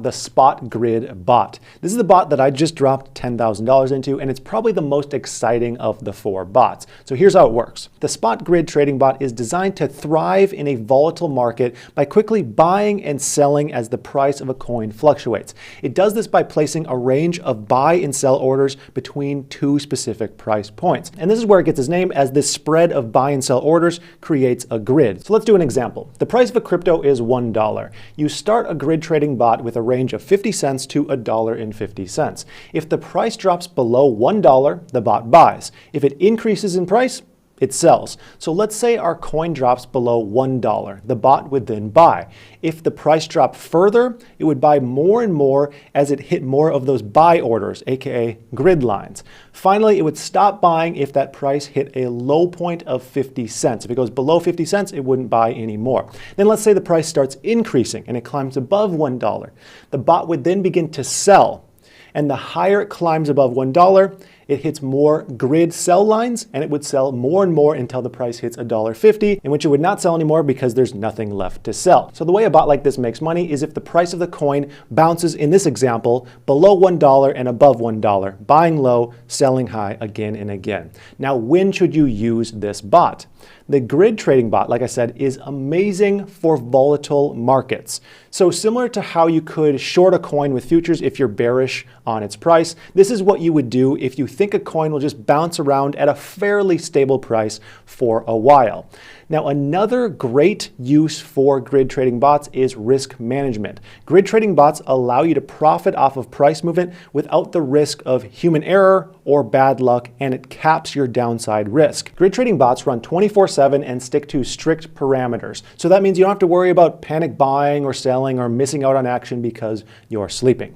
about the Spot Grid bot. This is the bot that I just dropped $10,000 into, and it's probably the most exciting of the 4 bots. So here's how it works. The Spot Grid trading bot is designed to thrive in a volatile market by quickly buying and selling as the price of a coin fluctuates. It does this by placing a range of buy and sell orders between 2 specific price points. And this is where it gets its name, as this spread of buy and sell orders creates a grid. So let's do an example. The price of a crypto is $1. You start a grid trading bot with a range of 50 cents to $1.50. If the price drops below $1, the bot buys. If it increases in price, it sells. So let's say our coin drops below $1. The bot would then buy. If the price dropped further, it would buy more and more as it hit more of those buy orders, aka grid lines. Finally, it would stop buying if that price hit a low point of 50 cents. If it goes below 50 cents, it wouldn't buy anymore. Then let's say the price starts increasing and it climbs above $1. The bot would then begin to sell. And the higher it climbs above $1, it hits more grid sell lines, and it would sell more and more until the price hits $1.50, in which it would not sell anymore because there's nothing left to sell. So the way a bot like this makes money is if the price of the coin bounces, in this example, below $1 and above $1, buying low, selling high again and again. Now, when should you use this bot? The grid trading bot, like I said, is amazing for volatile markets. So similar to how you could short a coin with futures if you're bearish on its price, this is what you would do if you think a coin will just bounce around at a fairly stable price for a while. Now, another great use for grid trading bots is risk management. Grid trading bots allow you to profit off of price movement without the risk of human error or bad luck, and it caps your downside risk. Grid trading bots run 24/7 and stick to strict parameters. So that means you don't have to worry about panic buying or selling or missing out on action because you're sleeping.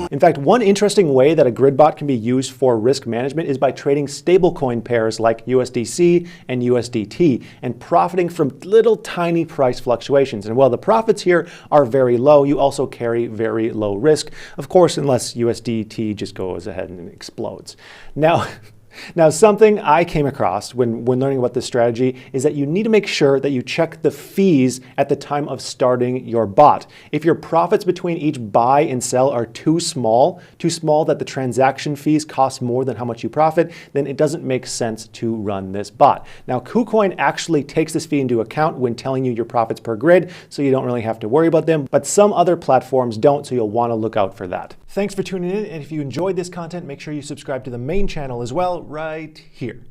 In fact, one interesting way that a grid bot can be used for risk management is by trading stablecoin pairs like USDC and USDT and profiting from little tiny price fluctuations. And while the profits here are very low, you also carry very low risk, of course, unless USDT just goes ahead and explodes. Now, something I came across when learning about this strategy is that you need to make sure that you check the fees at the time of starting your bot. If your profits between each buy and sell are too small that the transaction fees cost more than how much you profit, then it doesn't make sense to run this bot. Now, KuCoin actually takes this fee into account when telling you your profits per grid, so you don't really have to worry about them, but some other platforms don't, so you'll want to look out for that. Thanks for tuning in, and if you enjoyed this content, make sure you subscribe to the main channel as well, right here.